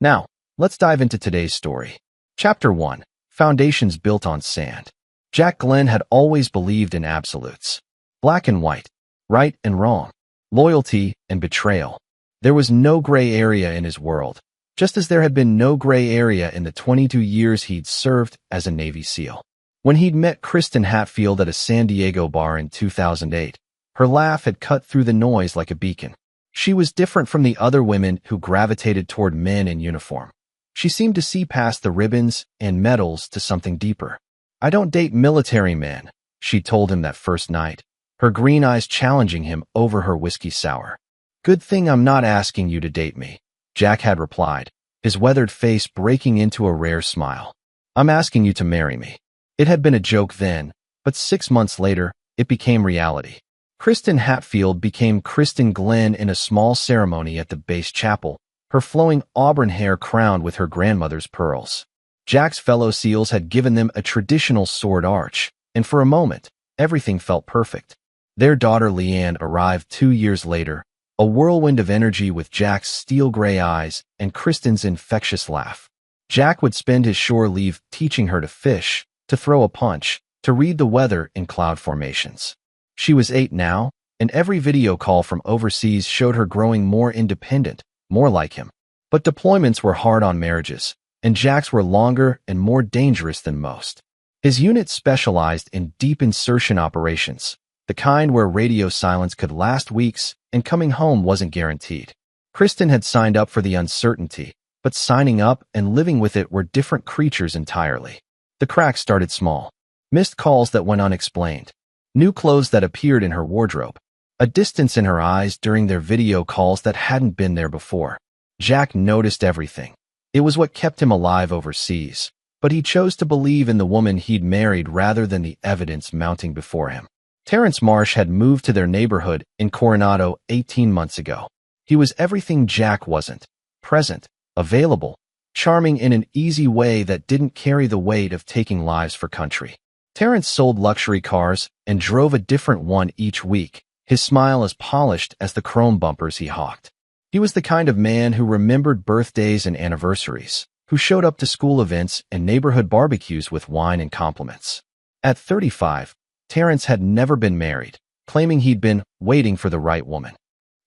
Now, let's dive into today's story. Chapter 1. Foundations Built on Sand. Jack Glenn had always believed in absolutes. Black and white, right and wrong, loyalty and betrayal. There was no gray area in his world, just as there had been no gray area in the 22 years he'd served as a Navy SEAL. When he'd met Kristen Hatfield at a San Diego bar in 2008, her laugh had cut through the noise like a beacon. She was different from the other women who gravitated toward men in uniform. She seemed to see past the ribbons and medals to something deeper. "I don't date military men," she told him that first night, her green eyes challenging him over her whiskey sour. "Good thing I'm not asking you to date me," Jack had replied, his weathered face breaking into a rare smile. "I'm asking you to marry me." It had been a joke then, but 6 months later, it became reality. Kristen Hatfield became Kristen Glenn in a small ceremony at the base chapel, her flowing auburn hair crowned with her grandmother's pearls. Jack's fellow SEALs had given them a traditional sword arch, and for a moment, everything felt perfect. Their daughter Leanne arrived 2 years later, a whirlwind of energy with Jack's steel-gray eyes and Kristen's infectious laugh. Jack would spend his shore leave teaching her to fish, to throw a punch, to read the weather in cloud formations. She was 8 now, and every video call from overseas showed her growing more independent, more like him. But deployments were hard on marriages, and Jack's were longer and more dangerous than most. His unit specialized in deep insertion operations, the kind where radio silence could last weeks and coming home wasn't guaranteed. Kristen had signed up for the uncertainty, but signing up and living with it were different creatures entirely. The cracks started small. Missed calls that went unexplained. New clothes that appeared in her wardrobe. A distance in her eyes during their video calls that hadn't been there before. Jack noticed everything. It was what kept him alive overseas, but he chose to believe in the woman he'd married rather than the evidence mounting before him. Terrence Marsh had moved to their neighborhood in Coronado 18 months ago. He was everything Jack wasn't. Present, available, charming in an easy way that didn't carry the weight of taking lives for country. Terrence sold luxury cars and drove a different one each week, his smile as polished as the chrome bumpers he hawked. He was the kind of man who remembered birthdays and anniversaries, who showed up to school events and neighborhood barbecues with wine and compliments. At 35, Terrence had never been married, claiming he'd been waiting for the right woman.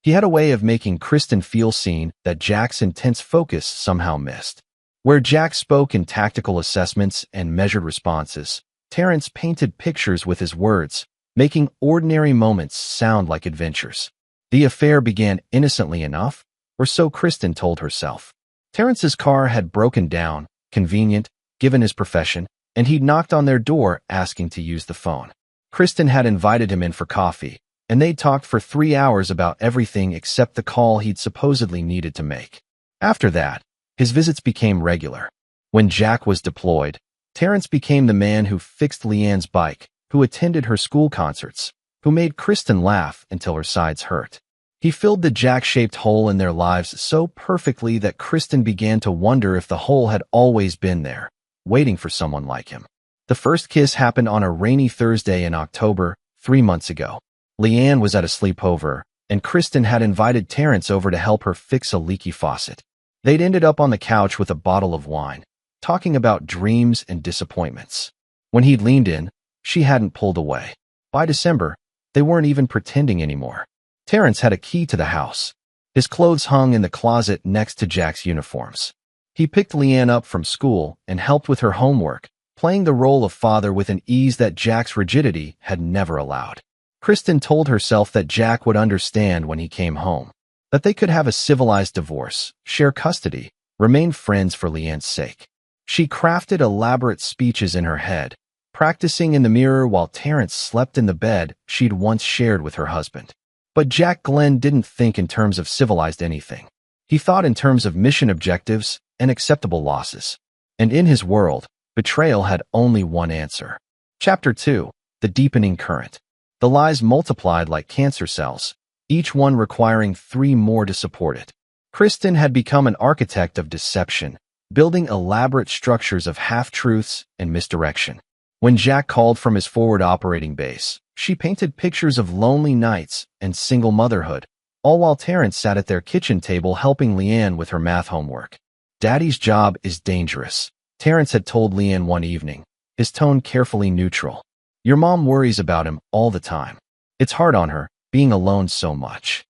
He had a way of making Kristen feel seen that Jack's intense focus somehow missed. Where Jack spoke in tactical assessments and measured responses, Terrence painted pictures with his words, making ordinary moments sound like adventures. The affair began innocently enough, or so Kristen told herself. Terrence's car had broken down, convenient, given his profession, and he'd knocked on their door asking to use the phone. Kristen had invited him in for coffee, and they talked for 3 hours about everything except the call he'd supposedly needed to make. After that, his visits became regular. When Jack was deployed, Terrence became the man who fixed Leanne's bike, who attended her school concerts, who made Kristen laugh until her sides hurt. He filled the Jack-shaped hole in their lives so perfectly that Kristen began to wonder if the hole had always been there, waiting for someone like him. The first kiss happened on a rainy Thursday in October, 3 months ago. Leanne was at a sleepover, and Kristen had invited Terrence over to help her fix a leaky faucet. They'd ended up on the couch with a bottle of wine, talking about dreams and disappointments. When he'd leaned in, she hadn't pulled away. By December, they weren't even pretending anymore. Terrence had a key to the house. His clothes hung in the closet next to Jack's uniforms. He picked Leanne up from school and helped with her homework, playing the role of father with an ease that Jack's rigidity had never allowed. Kristen told herself that Jack would understand when he came home, that they could have a civilized divorce, share custody, remain friends for Leanne's sake. She crafted elaborate speeches in her head, practicing in the mirror while Terrence slept in the bed she'd once shared with her husband. But Jack Glenn didn't think in terms of civilized anything. He thought in terms of mission objectives and acceptable losses. And in his world, betrayal had only one answer. Chapter 2. The Deepening Current. The lies multiplied like cancer cells, each one requiring 3 more to support it. Kristen had become an architect of deception, building elaborate structures of half-truths and misdirection. When Jack called from his forward operating base, she painted pictures of lonely nights and single motherhood, all while Terrence sat at their kitchen table helping Leanne with her math homework. Daddy's job is dangerous, Terrence had told Leanne one evening, his tone carefully neutral. Your mom worries about him all the time. It's hard on her, being alone so much.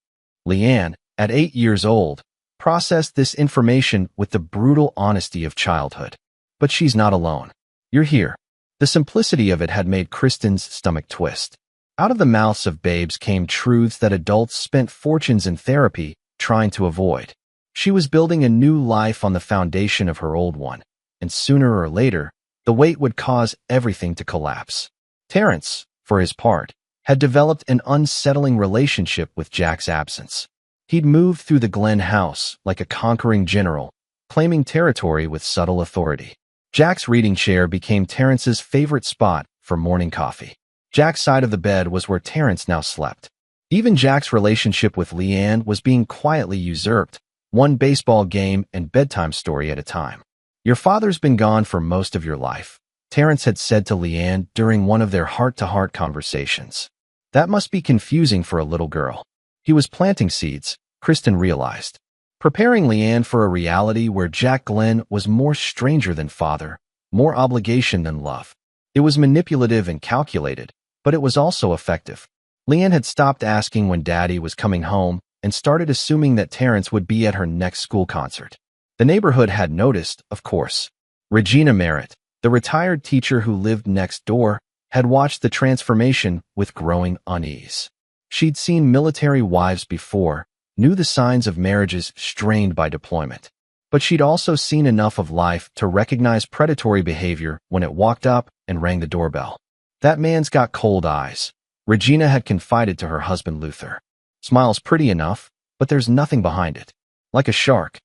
Leanne, at 8 years old, processed this information with the brutal honesty of childhood. But she's not alone. You're here. The simplicity of it had made Kristen's stomach twist. Out of the mouths of babes came truths that adults spent fortunes in therapy trying to avoid. She was building a new life on the foundation of her old one, and sooner or later, the weight would cause everything to collapse. Terrence, for his part, had developed an unsettling relationship with Jack's absence. He'd moved through the Glen house like a conquering general, claiming territory with subtle authority. Jack's reading chair became Terrence's favorite spot for morning coffee. Jack's side of the bed was where Terrence now slept. Even Jack's relationship with Leanne was being quietly usurped, one baseball game and bedtime story at a time. Your father's been gone for most of your life, Terrence had said to Leanne during one of their heart-to-heart conversations. That must be confusing for a little girl. He was planting seeds, Kristen realized, preparing Leanne for a reality where Jack Glenn was more stranger than father, more obligation than love. It was manipulative and calculated, but it was also effective. Leanne had stopped asking when Daddy was coming home and started assuming that Terrence would be at her next school concert. The neighborhood had noticed, of course. Regina Merritt, the retired teacher who lived next door, had watched the transformation with growing unease. She'd seen military wives before, knew the signs of marriages strained by deployment. But she'd also seen enough of life to recognize predatory behavior when it walked up and rang the doorbell. That man's got cold eyes, Regina had confided to her husband Luther. Smiles pretty enough, but there's nothing behind it. Like a shark.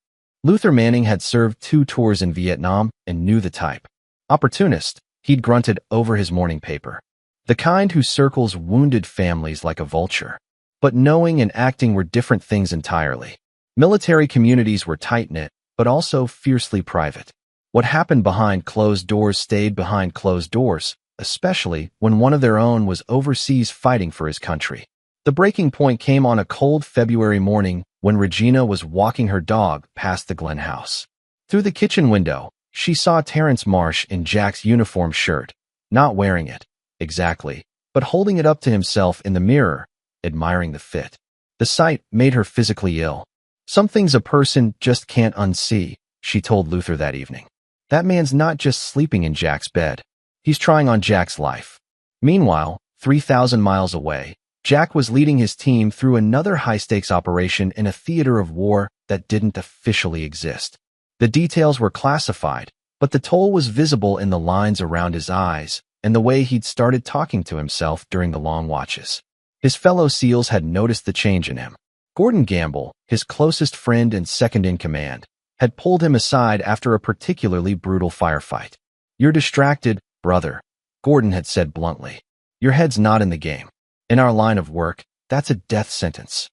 Luther Manning had served 2 tours in Vietnam and knew the type. Opportunist, he'd grunted over his morning paper. The kind who circles wounded families like a vulture. But knowing and acting were different things entirely. Military communities were tight-knit, but also fiercely private. What happened behind closed doors stayed behind closed doors, especially when one of their own was overseas fighting for his country. The breaking point came on a cold February morning when Regina was walking her dog past the Glen house. Through the kitchen window, she saw Terrence Marsh in Jack's uniform shirt, not wearing it, exactly, but holding it up to himself in the mirror, admiring the fit. The sight made her physically ill. Some things a person just can't unsee, she told Luther that evening. That man's not just sleeping in Jack's bed. He's trying on Jack's life. Meanwhile, 3,000 miles away, Jack was leading his team through another high-stakes operation in a theater of war that didn't officially exist. The details were classified, but the toll was visible in the lines around his eyes and the way he'd started talking to himself during the long watches. His fellow SEALs had noticed the change in him. Gordon Gamble, his closest friend and second-in-command, had pulled him aside after a particularly brutal firefight. "You're distracted, brother," Gordon had said bluntly. "Your head's not in the game. In our line of work, that's a death sentence."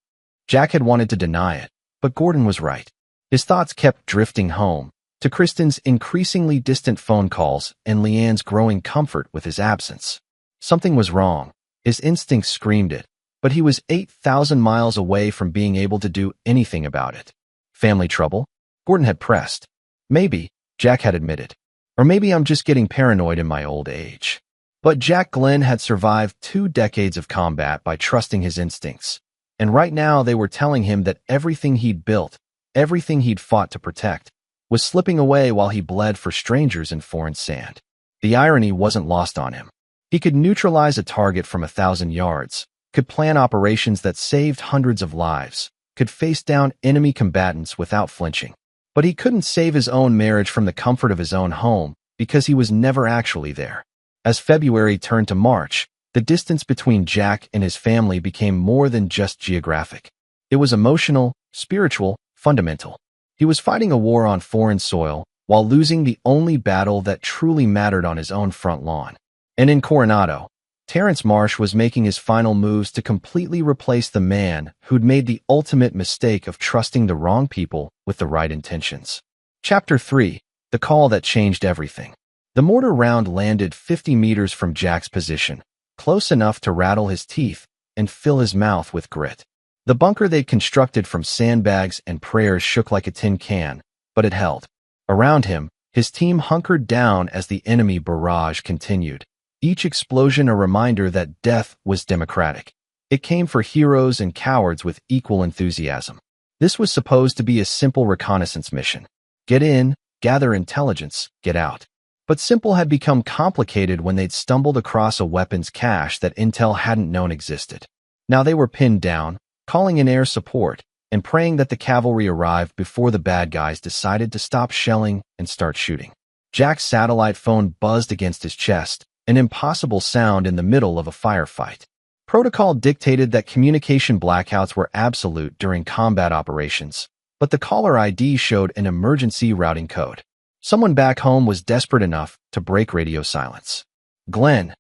Jack had wanted to deny it, but Gordon was right. His thoughts kept drifting home, to Kristen's increasingly distant phone calls and Leanne's growing comfort with his absence. Something was wrong. His instincts screamed it, but he was 8,000 miles away from being able to do anything about it. Family trouble? Gordon had pressed. Maybe, Jack had admitted. Or maybe I'm just getting paranoid in my old age. But Jack Glenn had survived 2 decades of combat by trusting his instincts. And right now they were telling him that everything he'd built, everything he'd fought to protect, was slipping away while he bled for strangers in foreign sand. The irony wasn't lost on him. He could neutralize a target from 1,000 yards, could plan operations that saved hundreds of lives, could face down enemy combatants without flinching. But he couldn't save his own marriage from the comfort of his own home because he was never actually there. As February turned to March, the distance between Jack and his family became more than just geographic. It was emotional, spiritual, fundamental. He was fighting a war on foreign soil while losing the only battle that truly mattered on his own front lawn. And in Coronado, Terrence Marsh was making his final moves to completely replace the man who'd made the ultimate mistake of trusting the wrong people with the right intentions. Chapter 3. The Call That Changed Everything. The mortar round landed 50 meters from Jack's position, close enough to rattle his teeth and fill his mouth with grit. The bunker they'd constructed from sandbags and prayers shook like a tin can, but it held. Around him, his team hunkered down as the enemy barrage continued, each explosion a reminder that death was democratic. It came for heroes and cowards with equal enthusiasm. This was supposed to be a simple reconnaissance mission. Get in, gather intelligence, get out. But simple had become complicated when they'd stumbled across a weapons cache that intel hadn't known existed. Now they were pinned down, calling in air support, and praying that the cavalry arrived before the bad guys decided to stop shelling and start shooting. Jack's satellite phone buzzed against his chest, an impossible sound in the middle of a firefight. Protocol dictated that communication blackouts were absolute during combat operations, but the caller ID showed an emergency routing code. Someone back home was desperate enough to break radio silence. "Glenn,"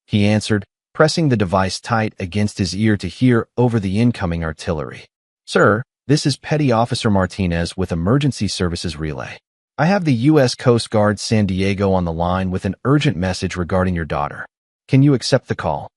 he answered, pressing the device tight against his ear to hear over the incoming artillery. "Sir, this is Petty Officer Martinez with Emergency Services Relay. I have the U.S. Coast Guard San Diego on the line with an urgent message regarding your daughter. Can you accept the call?"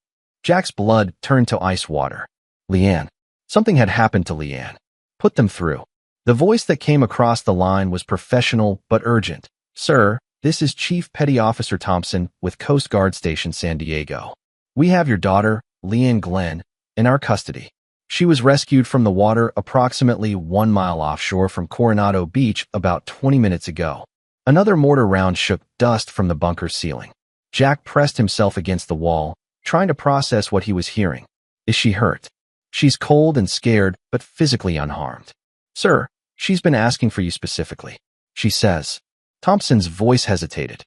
Jack's blood turned to ice water. "Leanne." Something had happened to Leanne. "Put them through." The voice that came across the line was professional but urgent. "Sir, this is Chief Petty Officer Thompson with Coast Guard Station San Diego. We have your daughter, Leanne Glenn, in our custody. She was rescued from the water approximately 1 mile offshore from Coronado Beach about 20 minutes ago." Another mortar round shook dust from the bunker's ceiling. Jack pressed himself against the wall, trying to process what he was hearing. "Is she hurt?" "She's cold and scared, but physically unharmed. Sir, she's been asking for you specifically. She says." Thompson's voice hesitated.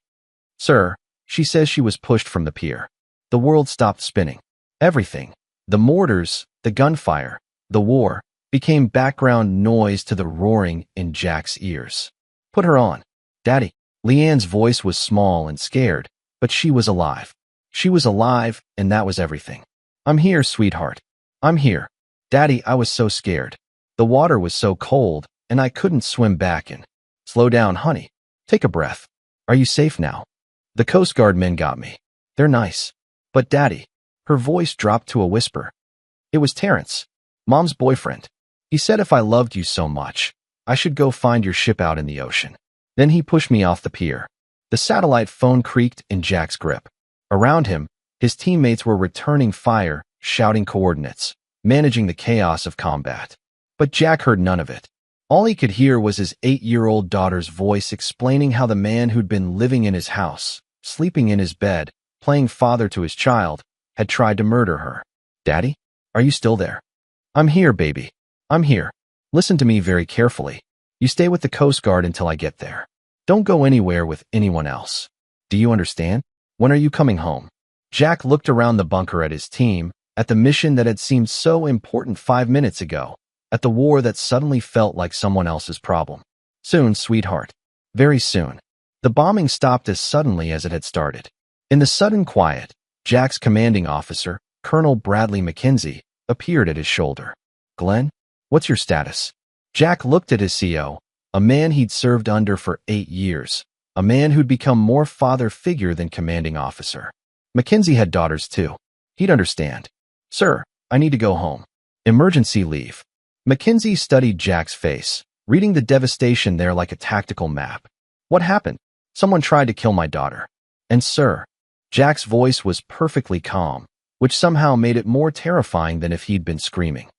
"Sir, she says she was pushed from the pier." The world stopped spinning. Everything, the mortars, the gunfire, the war, became background noise to the roaring in Jack's ears. "Put her on." "Daddy." Leanne's voice was small and scared, but she was alive. She was alive, and that was everything. "I'm here, sweetheart. I'm here. Daddy, I was so scared. The water was so cold, and I couldn't swim back in." "Slow down, honey. Take a breath. Are you safe now?" "The Coast Guard men got me. They're nice. But Daddy," her voice dropped to a whisper. "It was Terrence, Mom's boyfriend. He said if I loved you so much, I should go find your ship out in the ocean. Then he pushed me off the pier." The satellite phone creaked in Jack's grip. Around him, his teammates were returning fire, shouting coordinates, managing the chaos of combat. But Jack heard none of it. All he could hear was his 8-year-old daughter's voice explaining how the man who'd been living in his house, sleeping in his bed, playing father to his child, had tried to murder her. "Daddy, are you still there?" "I'm here, baby. I'm here. Listen to me very carefully. You stay with the Coast Guard until I get there. Don't go anywhere with anyone else. Do you understand? When are you coming home?" Jack looked around the bunker at his team, at the mission that had seemed so important 5 minutes ago, at the war that suddenly felt like someone else's problem. "Soon, sweetheart. Very soon." The bombing stopped as suddenly as it had started. In the sudden quiet, Jack's commanding officer, Colonel Bradley McKenzie, appeared at his shoulder. "Glenn, what's your status?" Jack looked at his CO, a man he'd served under for 8 years, a man who'd become more father figure than commanding officer. McKenzie had daughters too. He'd understand. "Sir, I need to go home. Emergency leave." McKenzie studied Jack's face, reading the devastation there like a tactical map. "What happened?" "Someone tried to kill my daughter. And sir," Jack's voice was perfectly calm, which somehow made it more terrifying than if he'd been screaming.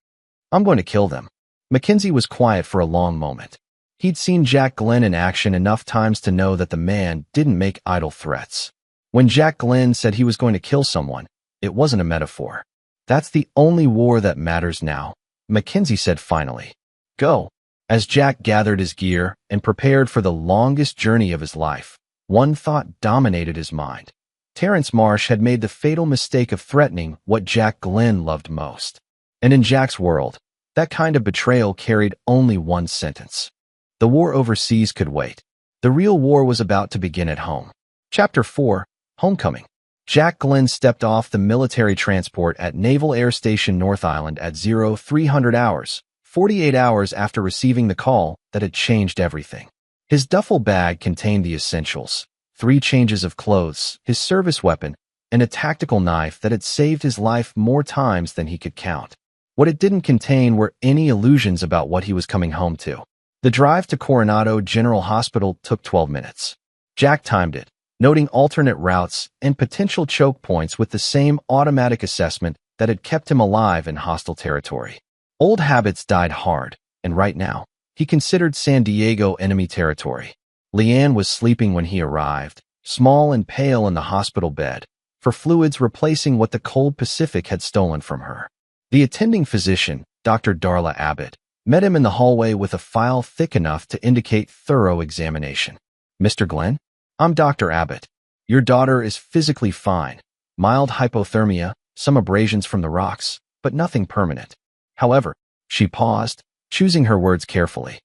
"I'm going to kill them." McKenzie was quiet for a long moment. He'd seen Jack Glenn in action enough times to know that the man didn't make idle threats. When Jack Glenn said he was going to kill someone, it wasn't a metaphor. "That's the only war that matters now," McKenzie said finally. "Go." As Jack gathered his gear and prepared for the longest journey of his life, one thought dominated his mind. Terrence Marsh had made the fatal mistake of threatening what Jack Glenn loved most. And in Jack's world, that kind of betrayal carried only one sentence. The war overseas could wait. The real war was about to begin at home. Chapter 4, Homecoming. Jack Glenn stepped off the military transport at Naval Air Station North Island at 0300 hours, 48 hours after receiving the call that had changed everything. His duffel bag contained the essentials: 3 changes of clothes, his service weapon, and a tactical knife that had saved his life more times than he could count. What it didn't contain were any illusions about what he was coming home to. The drive to Coronado General Hospital took 12 minutes. Jack timed it, noting alternate routes and potential choke points with the same automatic assessment that had kept him alive in hostile territory. Old habits died hard, and right now, he considered San Diego enemy territory. Leanne was sleeping when he arrived, small and pale in the hospital bed, her fluids replacing what the cold Pacific had stolen from her. The attending physician, Dr. Darla Abbott, met him in the hallway with a file thick enough to indicate thorough examination. "Mr. Glenn? I'm Dr. Abbott. Your daughter is physically fine. Mild hypothermia, some abrasions from the rocks, but nothing permanent. However," she paused, choosing her words carefully,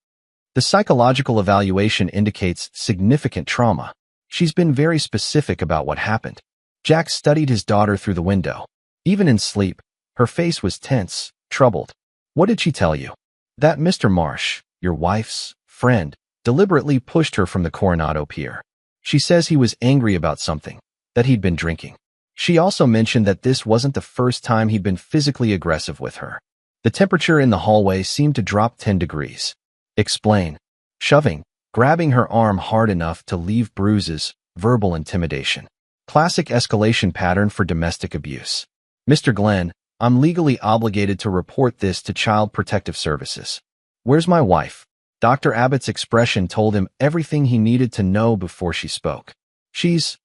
"the psychological evaluation indicates significant trauma. She's been very specific about what happened." Jack studied his daughter through the window. Even in sleep, her face was tense, troubled. "What did she tell you?" "That Mr. Marsh, your wife's friend, deliberately pushed her from the Coronado Pier. She says he was angry about something, that he'd been drinking. She also mentioned that this wasn't the first time he'd been physically aggressive with her." The temperature in the hallway seemed to drop 10 degrees. "Explain." Shoving, grabbing her arm hard enough to leave bruises, verbal intimidation. Classic escalation pattern for domestic abuse. "Mr. Glenn, I'm legally obligated to report this to Child Protective Services." "Where's my wife?" Dr. Abbott's expression told him everything he needed to know before she spoke. She's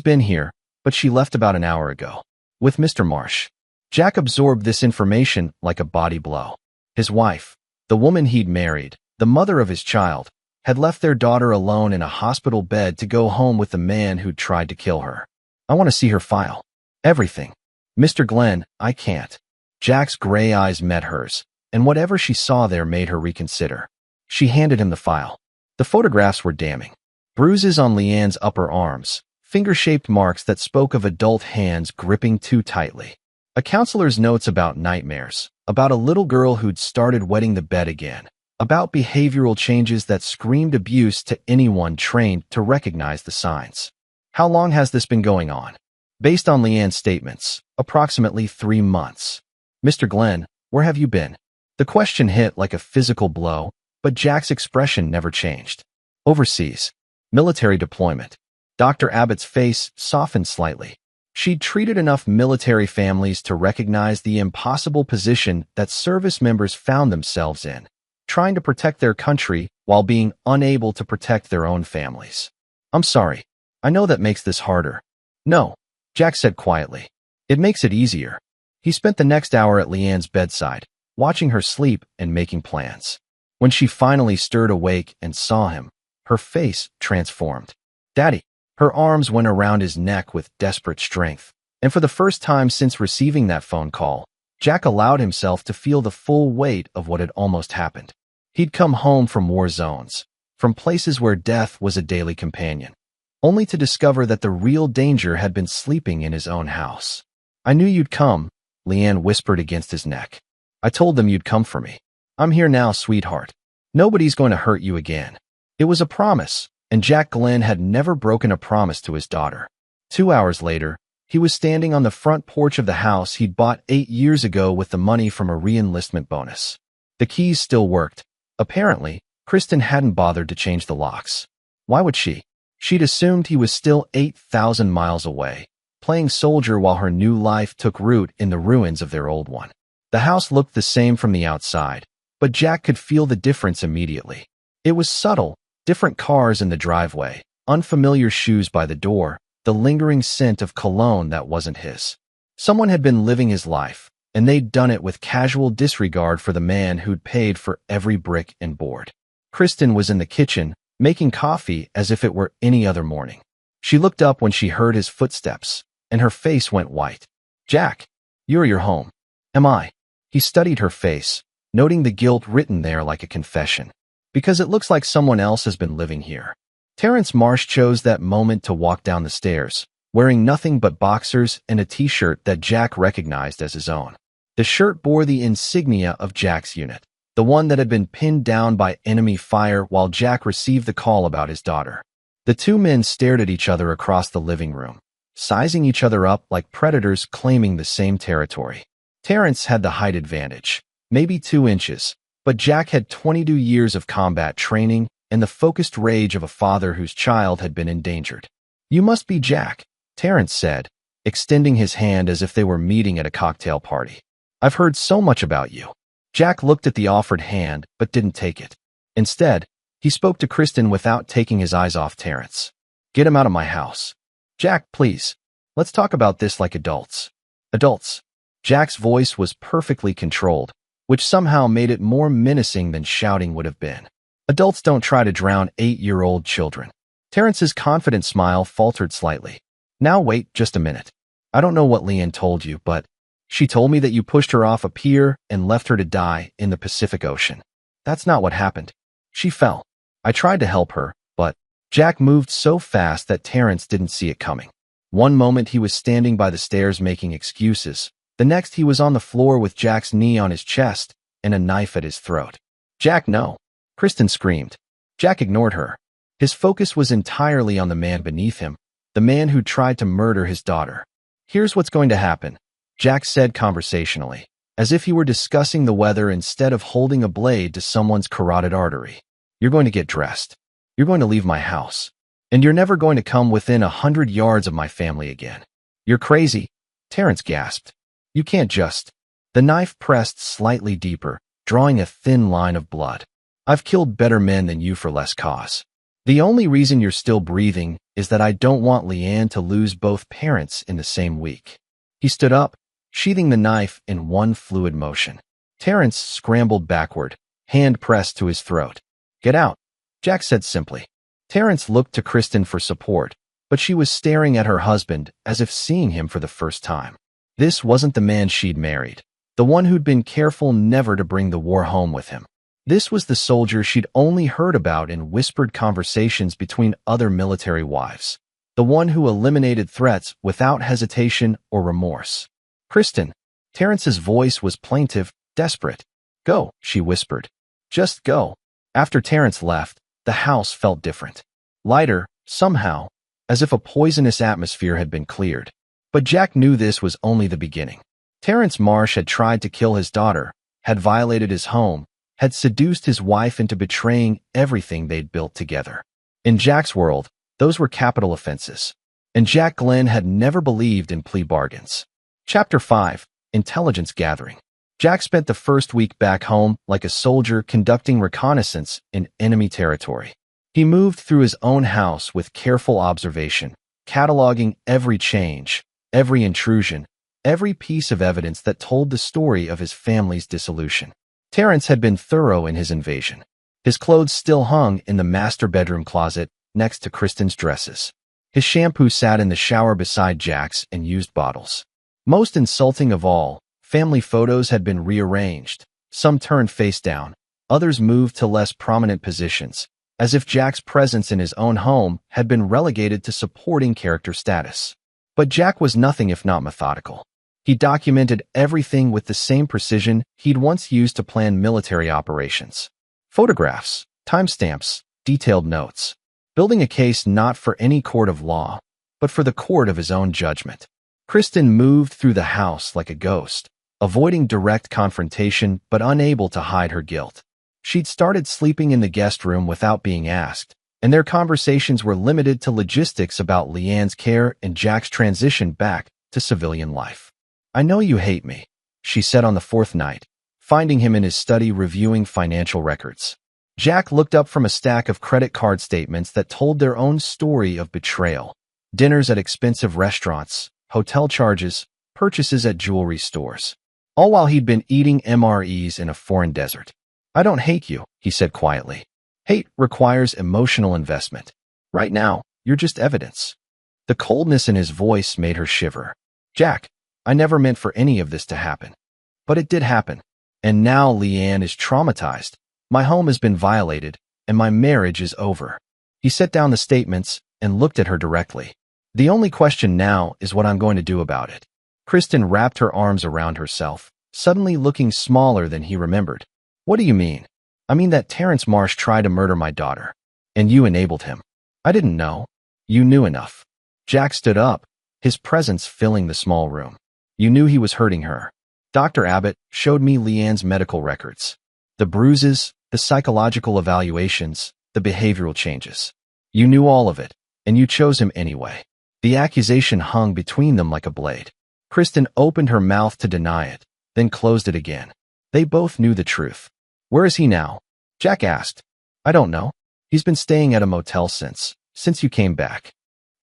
been here, but she left about an hour ago. With Mr. Marsh." Jack absorbed this information like a body blow. His wife, the woman he'd married, the mother of his child, had left their daughter alone in a hospital bed to go home with the man who'd tried to kill her. "I want to see her file. Everything." "Mr. Glenn, I can't." Jack's gray eyes met hers, and whatever she saw there made her reconsider. She handed him the file. The photographs were damning. Bruises on Leanne's upper arms, finger-shaped marks that spoke of adult hands gripping too tightly. A counselor's notes about nightmares, about a little girl who'd started wetting the bed again, about behavioral changes that screamed abuse to anyone trained to recognize the signs. "How long has this been going on?" Based on Leanne's statements, approximately 3 months. "Mr. Glenn, where have you been?" The question hit like a physical blow, but Jack's expression never changed. "Overseas. Military deployment." Dr. Abbott's face softened slightly. She'd treated enough military families to recognize the impossible position that service members found themselves in, trying to protect their country while being unable to protect their own families. "I'm sorry. I know that makes this harder." "No," Jack said quietly. "It makes it easier." He spent the next hour at Leanne's bedside, watching her sleep and making plans. When she finally stirred awake and saw him, her face transformed. "Daddy." Her arms went around his neck with desperate strength, and for the first time since receiving that phone call, Jack allowed himself to feel the full weight of what had almost happened. He'd come home from war zones, from places where death was a daily companion, only to discover that the real danger had been sleeping in his own house. "I knew you'd come," Leanne whispered against his neck. "I told them you'd come for me. I'm here now, sweetheart. Nobody's going to hurt you again." It was a promise, and Jack Glenn had never broken a promise to his daughter. 2 hours later, he was standing on the front porch of the house he'd bought 8 years ago with the money from a re-enlistment bonus. The keys still worked. Apparently, Kristen hadn't bothered to change the locks. Why would she? She'd assumed he was still 8,000 miles away, playing soldier while her new life took root in the ruins of their old one. The house looked the same from the outside, but Jack could feel the difference immediately. It was subtle. Different cars in the driveway, unfamiliar shoes by the door, the lingering scent of cologne that wasn't his. Someone had been living his life, and they'd done it with casual disregard for the man who'd paid for every brick and board. Kristen was in the kitchen, making coffee as if it were any other morning. She looked up when she heard his footsteps, and her face went white. "Jack, you're home." "Am I?" He studied her face, noting the guilt written there like a confession. "Because it looks like someone else has been living here." Terrence Marsh chose that moment to walk down the stairs, wearing nothing but boxers and a t-shirt that Jack recognized as his own. The shirt bore the insignia of Jack's unit, the one that had been pinned down by enemy fire while Jack received the call about his daughter. The two men stared at each other across the living room, sizing each other up like predators claiming the same territory. Terrence had the height advantage, maybe 2 inches, But Jack had 22 years of combat training and the focused rage of a father whose child had been endangered. "You must be Jack," Terrence said, extending his hand as if they were meeting at a cocktail party. "I've heard so much about you." Jack looked at the offered hand but didn't take it. Instead, he spoke to Kristen without taking his eyes off Terrence. "Get him out of my house." "Jack, please. Let's talk about this like adults." "Adults." Jack's voice was perfectly controlled, which somehow made it more menacing than shouting would have been. "Adults don't try to drown 8-year-old children." Terrence's confident smile faltered slightly. "Now wait just a minute. I don't know what Leanne told you, but she told me that you pushed her off a pier and left her to die in the Pacific Ocean. That's not what happened. She fell. I tried to help her, but..." Jack moved so fast that Terrence didn't see it coming. One moment he was standing by the stairs making excuses. The next he was on the floor with Jack's knee on his chest and a knife at his throat. "Jack, no!" Kristen screamed. Jack ignored her. His focus was entirely on the man beneath him, the man who tried to murder his daughter. "Here's what's going to happen," Jack said conversationally, as if he were discussing the weather instead of holding a blade to someone's carotid artery. "You're going to get dressed. You're going to leave my house. And you're never going to come within 100 yards of my family again." "You're crazy," Terrence gasped. "You can't just..." The knife pressed slightly deeper, drawing a thin line of blood. "I've killed better men than you for less cause. The only reason you're still breathing is that I don't want Leanne to lose both parents in the same week." He stood up, sheathing the knife in one fluid motion. Terrence scrambled backward, hand pressed to his throat. "Get out," Jack said simply. Terrence looked to Kristen for support, but she was staring at her husband as if seeing him for the first time. This wasn't the man she'd married, the one who'd been careful never to bring the war home with him. This was the soldier she'd only heard about in whispered conversations between other military wives, the one who eliminated threats without hesitation or remorse. "Kristen." Terrence's voice was plaintive, desperate. "Go," she whispered. "Just go." After Terrence left, the house felt different. Lighter, somehow, as if a poisonous atmosphere had been cleared. But Jack knew this was only the beginning. Terrence Marsh had tried to kill his daughter, had violated his home, had seduced his wife into betraying everything they'd built together. In Jack's world, those were capital offenses. And Jack Glenn had never believed in plea bargains. Chapter 5. Intelligence Gathering. Jack spent the first week back home like a soldier conducting reconnaissance in enemy territory. He moved through his own house with careful observation, cataloging every change, every intrusion, every piece of evidence that told the story of his family's dissolution. Terrence had been thorough in his invasion. His clothes still hung in the master bedroom closet next to Kristen's dresses. His shampoo sat in the shower beside Jack's and used bottles. Most insulting of all, family photos had been rearranged, some turned face down, others moved to less prominent positions, as if Jack's presence in his own home had been relegated to supporting character status. But Jack was nothing if not methodical. He documented everything with the same precision he'd once used to plan military operations. Photographs, timestamps, detailed notes. Building a case not for any court of law, but for the court of his own judgment. Kristen moved through the house like a ghost, avoiding direct confrontation but unable to hide her guilt. She'd started sleeping in the guest room without being asked, and their conversations were limited to logistics about Leanne's care and Jack's transition back to civilian life. "I know you hate me," she said on the fourth night, finding him in his study reviewing financial records. Jack looked up from a stack of credit card statements that told their own story of betrayal. Dinners at expensive restaurants, hotel charges, purchases at jewelry stores. All while he'd been eating MREs in a foreign desert. "I don't hate you," he said quietly. "Hate requires emotional investment. Right now, you're just evidence." The coldness in his voice made her shiver. "Jack, I never meant for any of this to happen. But it did happen. And now Leanne is traumatized. My home has been violated, and my marriage is over." He set down the statements and looked at her directly. "The only question now is what I'm going to do about it." Kristen wrapped her arms around herself, suddenly looking smaller than he remembered. "What do you mean?" "I mean that Terrence Marsh tried to murder my daughter. And you enabled him." "I didn't know." "You knew enough." Jack stood up, his presence filling the small room. "You knew he was hurting her. Dr. Abbott showed me Leanne's medical records. The bruises, the psychological evaluations, the behavioral changes. You knew all of it, and you chose him anyway. The accusation hung between them like a blade. Kristen opened her mouth to deny it, then closed it again. They both knew the truth. Where is he now? Jack asked. I don't know. He's been staying at a motel since you came back.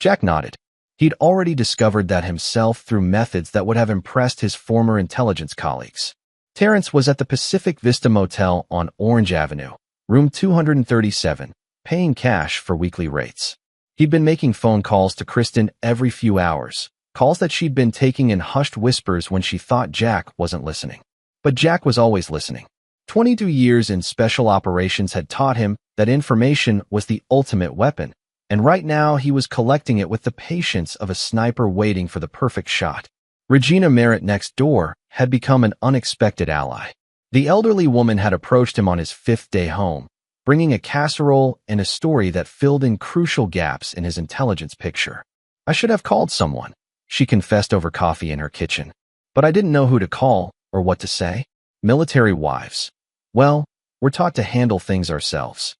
Jack nodded. He'd already discovered that himself through methods that would have impressed his former intelligence colleagues. Terrence was at the Pacific Vista Motel on Orange Avenue, room 237, paying cash for weekly rates. He'd been making phone calls to Kristen every few hours, calls that she'd been taking in hushed whispers when she thought Jack wasn't listening. But Jack was always listening. 22 years in special operations had taught him that information was the ultimate weapon, and right now he was collecting it with the patience of a sniper waiting for the perfect shot. Regina Merritt next door had become an unexpected ally. The elderly woman had approached him on his 5th day home, bringing a casserole and a story that filled in crucial gaps in his intelligence picture. I should have called someone, she confessed over coffee in her kitchen. But I didn't know who to call or what to say. Military wives. Well, we're taught to handle things ourselves.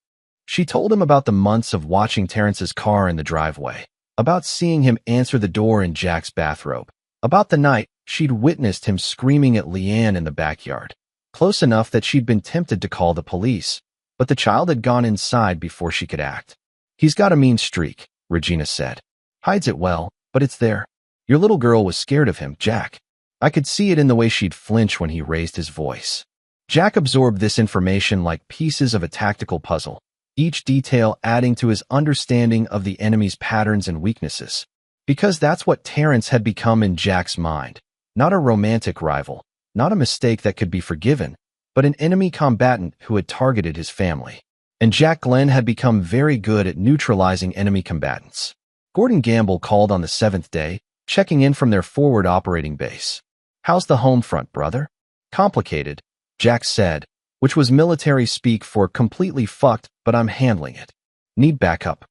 She told him about the months of watching Terrence's car in the driveway, about seeing him answer the door in Jack's bathrobe, about the night she'd witnessed him screaming at Leanne in the backyard, close enough that she'd been tempted to call the police, but the child had gone inside before she could act. He's got a mean streak, Regina said. Hides it well, but it's there. Your little girl was scared of him, Jack. I could see it in the way she'd flinch when he raised his voice. Jack absorbed this information like pieces of a tactical puzzle, each detail adding to his understanding of the enemy's patterns and weaknesses. Because that's what Terrence had become in Jack's mind. Not a romantic rival, not a mistake that could be forgiven, but an enemy combatant who had targeted his family. And Jack Glenn had become very good at neutralizing enemy combatants. Gordon Gamble called on the 7th day, checking in from their forward operating base. How's the home front, brother? Complicated, Jack said, which was military speak for completely fucked, but I'm handling it. Need backup.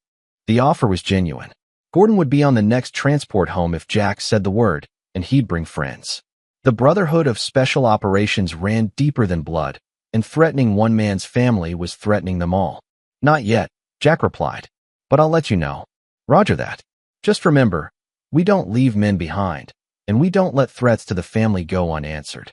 The offer was genuine. Gordon would be on the next transport home if Jack said the word, and he'd bring friends. The brotherhood of special operations ran deeper than blood, and threatening one man's family was threatening them all. Not yet, Jack replied. But I'll let you know. Roger that. Just remember, we don't leave men behind, and we don't let threats to the family go unanswered.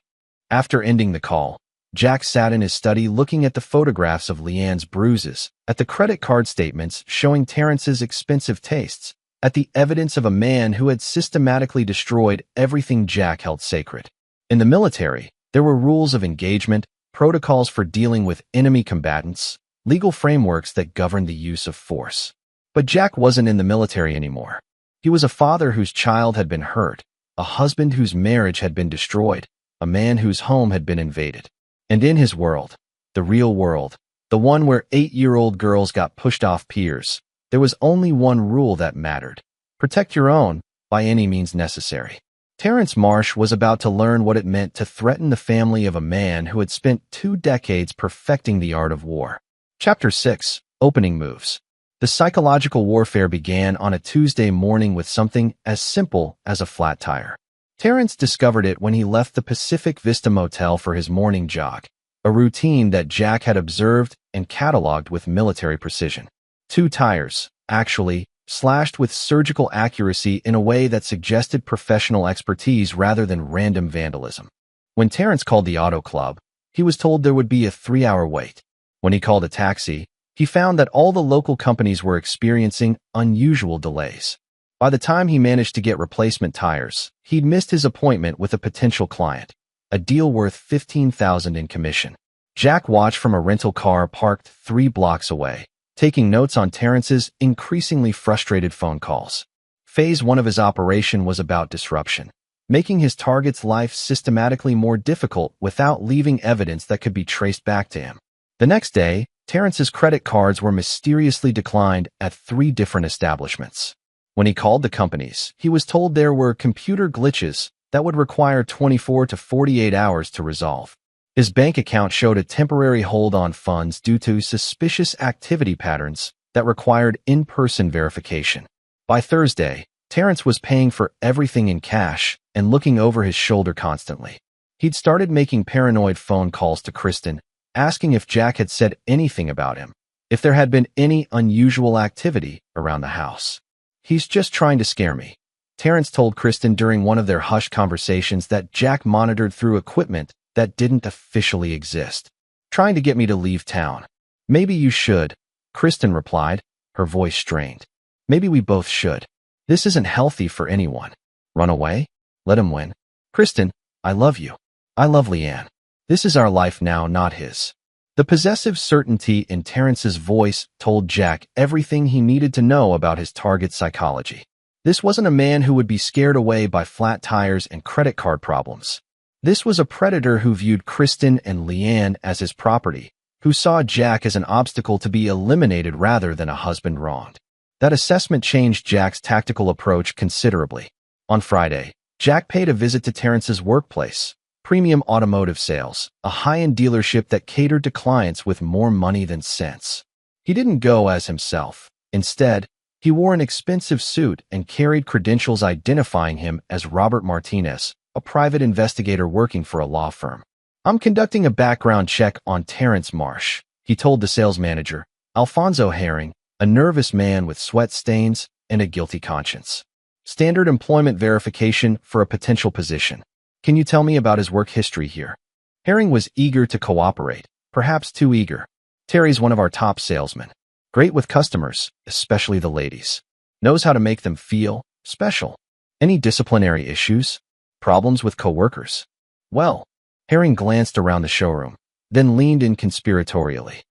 After ending the call, Jack sat in his study looking at the photographs of Leanne's bruises, at the credit card statements showing Terrence's expensive tastes, at the evidence of a man who had systematically destroyed everything Jack held sacred. In the military, there were rules of engagement, protocols for dealing with enemy combatants, legal frameworks that governed the use of force. But Jack wasn't in the military anymore. He was a father whose child had been hurt, a husband whose marriage had been destroyed, a man whose home had been invaded. And in his world, the real world, the one where 8-year-old girls got pushed off piers, there was only one rule that mattered. Protect your own, by any means necessary. Terrence Marsh was about to learn what it meant to threaten the family of a man who had spent 2 decades perfecting the art of war. Chapter 6, Opening Moves. The psychological warfare began on a Tuesday morning with something as simple as a flat tire. Terrence discovered it when he left the Pacific Vista Motel for his morning jog, a routine that Jack had observed and cataloged with military precision. 2 tires, actually, slashed with surgical accuracy in a way that suggested professional expertise rather than random vandalism. When Terrence called the auto club, he was told there would be a 3-hour wait. When he called a taxi, he found that all the local companies were experiencing unusual delays. By the time he managed to get replacement tires, he'd missed his appointment with a potential client, a deal worth $15,000 in commission. Jack watched from a rental car parked 3 blocks away, taking notes on Terrence's increasingly frustrated phone calls. Phase 1 of his operation was about disruption, making his target's life systematically more difficult without leaving evidence that could be traced back to him. The next day, Terrence's credit cards were mysteriously declined at 3 different establishments. When he called the companies, he was told there were computer glitches that would require 24 to 48 hours to resolve. His bank account showed a temporary hold on funds due to suspicious activity patterns that required in-person verification. By Thursday, Terrence was paying for everything in cash and looking over his shoulder constantly. He'd started making paranoid phone calls to Kristen, asking if Jack had said anything about him, if there had been any unusual activity around the house. "He's just trying to scare me," Terrence told Kristen during one of their hushed conversations that Jack monitored through equipment that didn't officially exist. "Trying to get me to leave town." "Maybe you should," Kristen replied, her voice strained. "Maybe we both should. This isn't healthy for anyone." "Run away? Let him win." "Kristen, I love you. I love Leanne. This is our life now, not his." The possessive certainty in Terrence's voice told Jack everything he needed to know about his target's psychology. This wasn't a man who would be scared away by flat tires and credit card problems. This was a predator who viewed Kristen and Leanne as his property, who saw Jack as an obstacle to be eliminated rather than a husband wronged. That assessment changed Jack's tactical approach considerably. On Friday, Jack paid a visit to Terrence's workplace, Premium Automotive Sales, a high-end dealership that catered to clients with more money than sense. He didn't go as himself. Instead, he wore an expensive suit and carried credentials identifying him as Robert Martinez, a private investigator working for a law firm. "I'm conducting a background check on Terrence Marsh," he told the sales manager, Alfonso Herring, a nervous man with sweat stains and a guilty conscience. "Standard employment verification for a potential position. Can you tell me about his work history here?" Herring was eager to cooperate, perhaps too eager. "Terry's one of our top salesmen. Great with customers, especially the ladies. Knows how to make them feel special. Any disciplinary issues? Problems with coworkers?" "Well," Herring glanced around the showroom, then leaned in conspiratorially.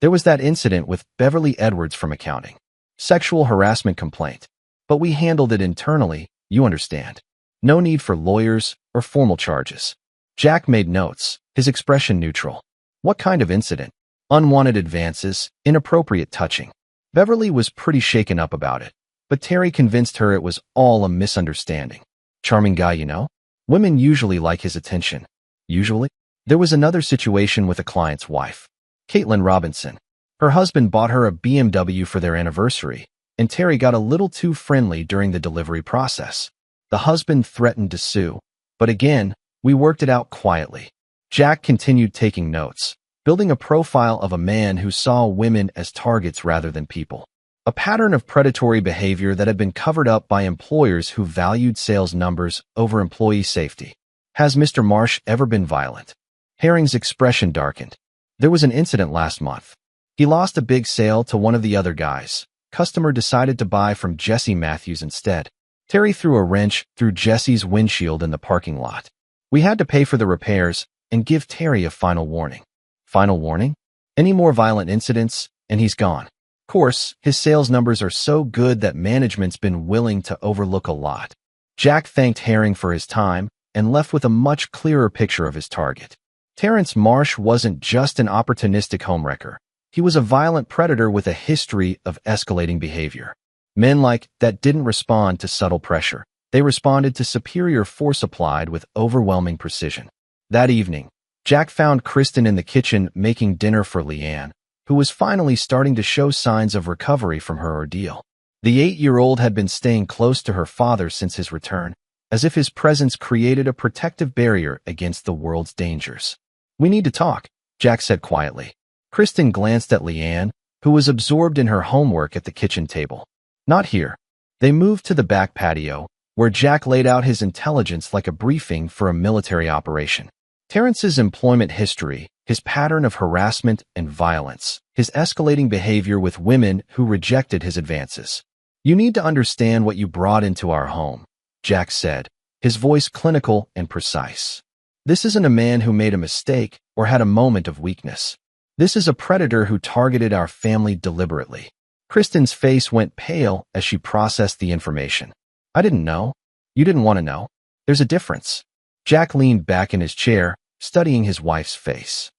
"There was that incident with Beverly Edwards from accounting. Sexual harassment complaint. But we handled it internally, you understand. No need for lawyers or formal charges." Jack made notes, his expression neutral. "What kind of incident?" "Unwanted advances, inappropriate touching." Beverly was pretty shaken up about it, but Terry convinced her it was all a misunderstanding. "Charming guy, you know. Women usually like his attention." "Usually?" There was another situation with a client's wife, Caitlin Robinson. Her husband bought her a BMW for their anniversary, and Terry got a little too friendly during the delivery process. The husband threatened to sue, but again, we worked it out quietly. Jack continued taking notes, building a profile of a man who saw women as targets rather than people. A pattern of predatory behavior that had been covered up by employers who valued sales numbers over employee safety. "Has Mr. Marsh ever been violent?" Herring's expression darkened. "There was an incident last month. He lost a big sale to one of the other guys. Customer decided to buy from Jesse Matthews instead. Terry threw a wrench through Jesse's windshield in the parking lot. We had to pay for the repairs and give Terry a final warning." "Final warning? Any more violent incidents, and he's gone." Of course, his sales numbers are so good that management's been willing to overlook a lot. Jack thanked Herring for his time and left with a much clearer picture of his target. Terrence Marsh wasn't just an opportunistic homewrecker. He was a violent predator with a history of escalating behavior. Men like that didn't respond to subtle pressure. They responded to superior force applied with overwhelming precision. That evening, Jack found Kristen in the kitchen making dinner for Leanne, who was finally starting to show signs of recovery from her ordeal. The 8-year-old had been staying close to her father since his return, as if his presence created a protective barrier against the world's dangers. "We need to talk," Jack said quietly. Kristen glanced at Leanne, who was absorbed in her homework at the kitchen table. "Not here." They moved to the back patio, where Jack laid out his intelligence like a briefing for a military operation. Terrence's employment history, his pattern of harassment and violence, his escalating behavior with women who rejected his advances. "You need to understand what you brought into our home," Jack said, his voice clinical and precise. "This isn't a man who made a mistake or had a moment of weakness. This is a predator who targeted our family deliberately." Kristen's face went pale as she processed the information. "I didn't know. You didn't want to know. There's a difference." Jack leaned back in his chair, studying his wife's face.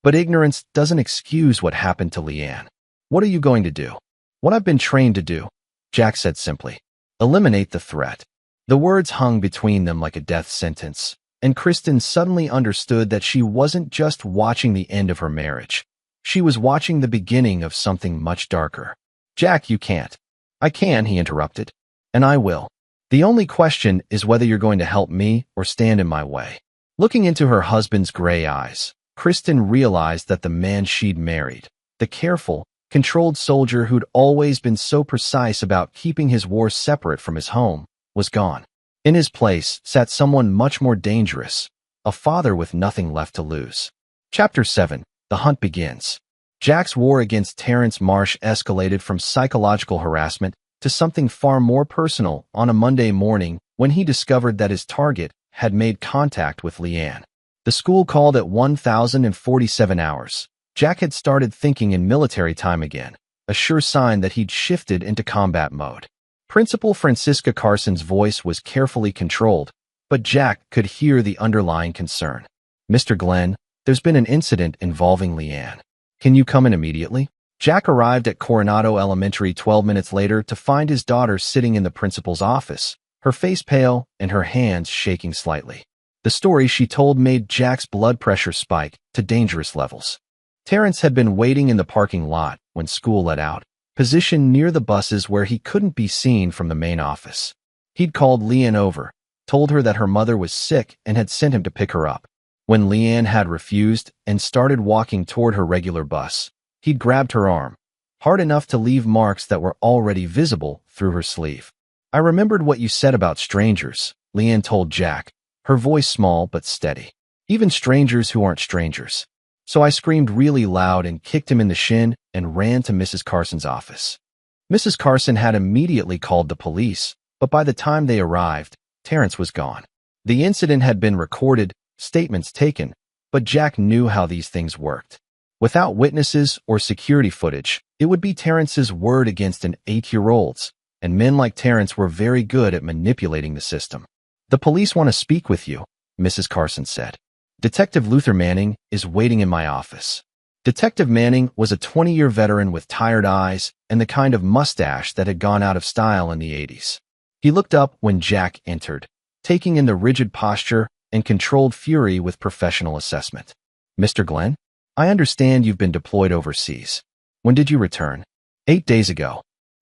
"But ignorance doesn't excuse what happened to Leanne. What are you going to do?" "What I've been trained to do," Jack said simply. "Eliminate the threat." The words hung between them like a death sentence, and Kristen suddenly understood that she wasn't just watching the end of her marriage. She was watching the beginning of something much darker. "Jack, you can't." "I can," he interrupted. "And I will. The only question is whether you're going to help me or stand in my way." Looking into her husband's gray eyes, Kristen realized that the man she'd married, the careful, controlled soldier who'd always been so precise about keeping his war separate from his home, was gone. In his place sat someone much more dangerous, a father with nothing left to lose. Chapter 7. The Hunt Begins. Jack's war against Terrence Marsh escalated from psychological harassment to something far more personal on a Monday morning when he discovered that his target had made contact with Leanne. The school called at 1,047 hours. Jack had started thinking in military time again, a sure sign that he'd shifted into combat mode. Principal Francisca Carson's voice was carefully controlled, but Jack could hear the underlying concern. "Mr. Glenn, there's been an incident involving Leanne. Can you come in immediately?" Jack arrived at Coronado Elementary 12 minutes later to find his daughter sitting in the principal's office, her face pale and her hands shaking slightly. The story she told made Jack's blood pressure spike to dangerous levels. Terrence had been waiting in the parking lot when school let out, positioned near the buses where he couldn't be seen from the main office. He'd called Leanne over, told her that her mother was sick and had sent him to pick her up. When Leanne had refused and started walking toward her regular bus, he'd grabbed her arm, hard enough to leave marks that were already visible through her sleeve. "I remembered what you said about strangers," Leanne told Jack, her voice small but steady. "Even strangers who aren't strangers." So I screamed really loud and kicked him in the shin and ran to Mrs. Carson's office. Mrs. Carson had immediately called the police, but by the time they arrived, Terrence was gone. The incident had been recorded, statements taken, but Jack knew how these things worked. Without witnesses or security footage, it would be Terrence's word against an 8-year-old's, and men like Terrence were very good at manipulating the system. "The police want to speak with you," Mrs. Carson said. "Detective Luther Manning is waiting in my office." Detective Manning was a 20-year veteran with tired eyes and the kind of mustache that had gone out of style in the 80s. He looked up when Jack entered, taking in the rigid posture and controlled fury with professional assessment. "Mr. Glenn, I understand you've been deployed overseas. When did you return?" 8 days ago.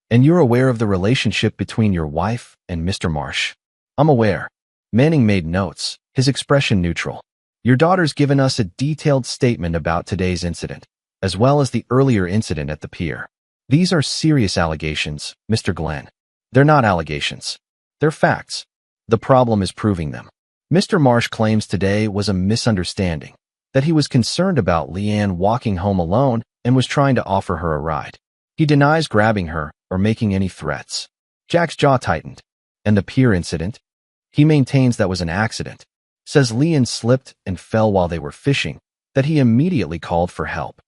"And you're aware of the relationship between your wife and Mr. Marsh?" "I'm aware." Manning made notes, his expression neutral. "Your daughter's given us a detailed statement about today's incident, as well as the earlier incident at the pier. These are serious allegations, Mr. Glenn." "They're not allegations. They're facts. The problem is proving them. Mr. Marsh claims today was a misunderstanding, that he was concerned about Leanne walking home alone and was trying to offer her a ride. He denies grabbing her or making any threats." Jack's jaw tightened. "And the pier incident?" "He maintains that was an accident. Says Leanne slipped and fell while they were fishing, that he immediately called for help."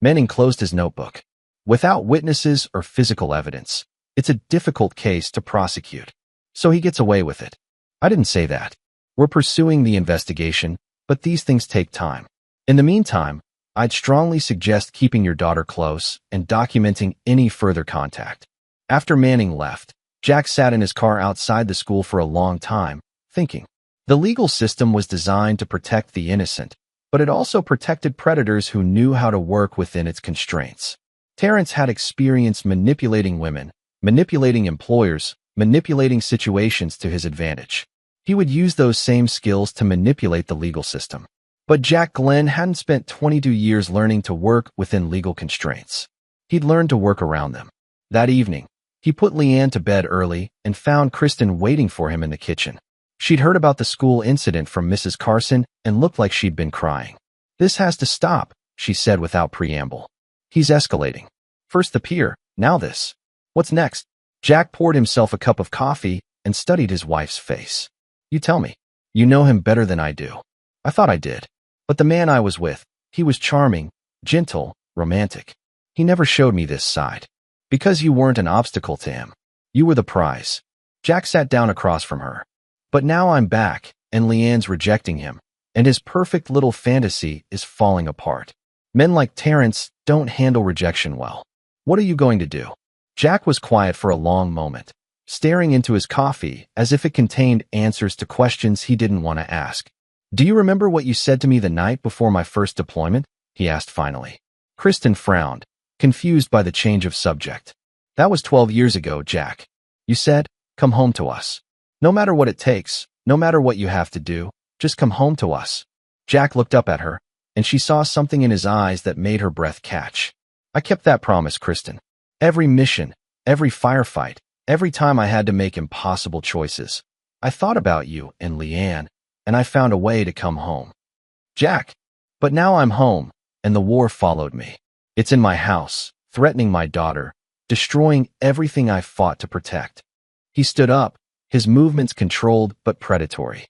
Manning closed his notebook. "Without witnesses or physical evidence, it's a difficult case to prosecute. So he gets away with it." "I didn't say that. We're pursuing the investigation, but these things take time. In the meantime, I'd strongly suggest keeping your daughter close and documenting any further contact." After Manning left, Jack sat in his car outside the school for a long time, thinking. The legal system was designed to protect the innocent, but it also protected predators who knew how to work within its constraints. Terrence had experience manipulating women, manipulating employers, manipulating situations to his advantage. He would use those same skills to manipulate the legal system. But Jack Glenn hadn't spent 22 years learning to work within legal constraints. He'd learned to work around them. That evening, he put Leanne to bed early and found Kristen waiting for him in the kitchen. She'd heard about the school incident from Mrs. Carson and looked like she'd been crying. "This has to stop," she said without preamble. "He's escalating. First the pier, now this. What's next?" Jack poured himself a cup of coffee and studied his wife's face. "You tell me. You know him better than I do." "I thought I did. But the man I was with, he was charming, gentle, romantic. He never showed me this side. Because you weren't an obstacle to him. You were the prize." Jack sat down across from her. "But now I'm back, and Leanne's rejecting him, and his perfect little fantasy is falling apart. Men like Terrence don't handle rejection well. What are you going to do?" Jack was quiet for a long moment, staring into his coffee as if it contained answers to questions he didn't want to ask. "Do you remember what you said to me the night before my first deployment?" he asked finally. Kristen frowned, confused by the change of subject. "That was 12 years ago, Jack. You said, 'Come home to us. No matter what it takes, no matter what you have to do, just come home to us.'" Jack looked up at her, and she saw something in his eyes that made her breath catch. I kept that promise, Kristen. Every mission, every firefight, every time I had to make impossible choices, I thought about you and Leanne, and I found a way to come home. Jack. But now I'm home, and the war followed me. It's in my house, threatening my daughter, destroying everything I fought to protect. He stood up, his movements controlled but predatory.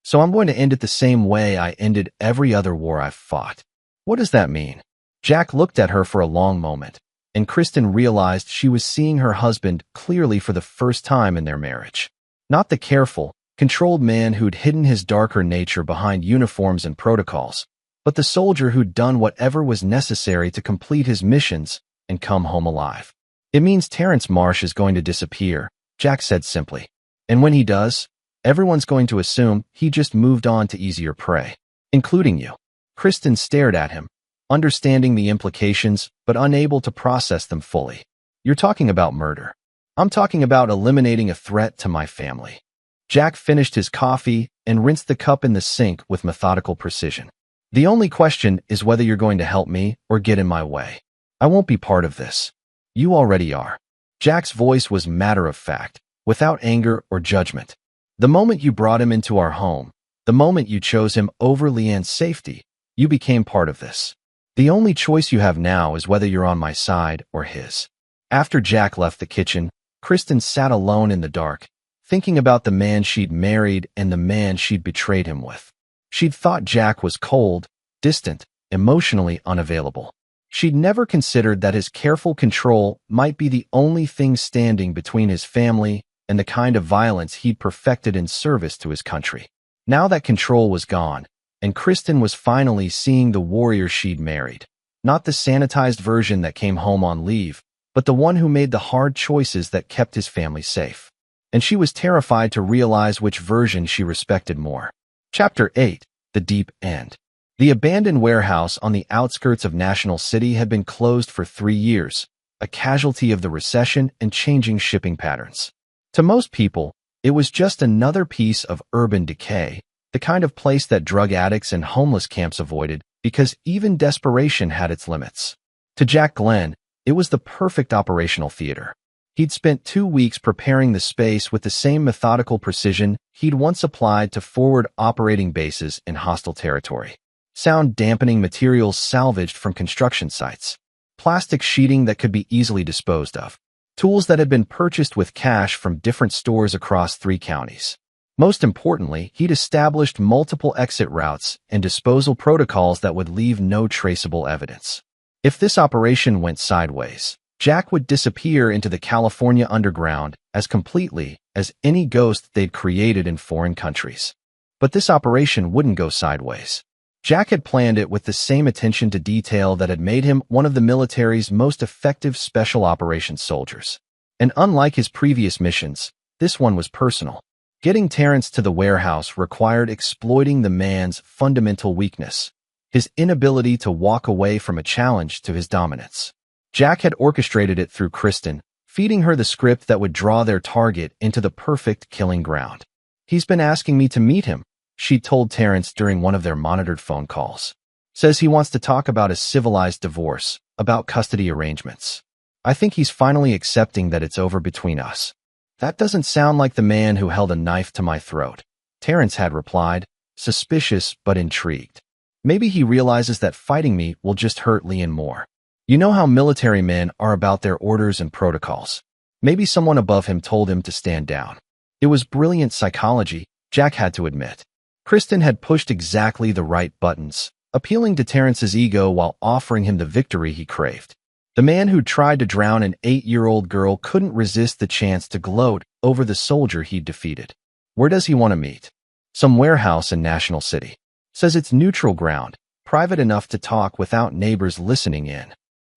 So I'm going to end it the same way I ended every other war I've fought. What does that mean? Jack looked at her for a long moment, and Kristen realized she was seeing her husband clearly for the first time in their marriage. Not the careful, controlled man who'd hidden his darker nature behind uniforms and protocols, but the soldier who'd done whatever was necessary to complete his missions and come home alive. It means Terrence Marsh is going to disappear, Jack said simply. And when he does, everyone's going to assume he just moved on to easier prey, including you. Kristen stared at him, understanding the implications but unable to process them fully. You're talking about murder. I'm talking about eliminating a threat to my family. Jack finished his coffee and rinsed the cup in the sink with methodical precision. The only question is whether you're going to help me or get in my way. I won't be part of this. You already are. Jack's voice was matter-of-fact, without anger or judgment. The moment you brought him into our home, the moment you chose him over Leanne's safety, you became part of this. The only choice you have now is whether you're on my side or his. After Jack left the kitchen, Kristen sat alone in the dark, thinking about the man she'd married and the man she'd betrayed him with. She'd thought Jack was cold, distant, emotionally unavailable. She'd never considered that his careful control might be the only thing standing between his family and the kind of violence he'd perfected in service to his country. Now that control was gone, and Kristen was finally seeing the warrior she'd married. Not the sanitized version that came home on leave, but the one who made the hard choices that kept his family safe. And she was terrified to realize which version she respected more. Chapter 8. The Deep End. The abandoned warehouse on the outskirts of National City had been closed for 3 years, a casualty of the recession and changing shipping patterns. To most people, it was just another piece of urban decay, the kind of place that drug addicts and homeless camps avoided because even desperation had its limits. To Jack Glenn, it was the perfect operational theater. He'd spent 2 weeks preparing the space with the same methodical precision he'd once applied to forward operating bases in hostile territory. Sound-dampening materials salvaged from construction sites, plastic sheeting that could be easily disposed of, tools that had been purchased with cash from different stores across 3 counties. Most importantly, he'd established multiple exit routes and disposal protocols that would leave no traceable evidence. If this operation went sideways, Jack would disappear into the California underground as completely as any ghost they'd created in foreign countries. But this operation wouldn't go sideways. Jack had planned it with the same attention to detail that had made him one of the military's most effective special operations soldiers. And unlike his previous missions, this one was personal. Getting Terrence to the warehouse required exploiting the man's fundamental weakness, his inability to walk away from a challenge to his dominance. Jack had orchestrated it through Kristen, feeding her the script that would draw their target into the perfect killing ground. He's been asking me to meet him, she told Terrence during one of their monitored phone calls. Says he wants to talk about a civilized divorce, about custody arrangements. I think he's finally accepting that it's over between us. That doesn't sound like the man who held a knife to my throat, Terrence had replied, suspicious but intrigued. Maybe he realizes that fighting me will just hurt Leanne more. You know how military men are about their orders and protocols. Maybe someone above him told him to stand down. It was brilliant psychology, Jack had to admit. Kristen had pushed exactly the right buttons, appealing to Terrence's ego while offering him the victory he craved. The man who tried to drown an 8-year-old girl couldn't resist the chance to gloat over the soldier he'd defeated. Where does he want to meet? Some warehouse in National City. Says it's neutral ground, private enough to talk without neighbors listening in.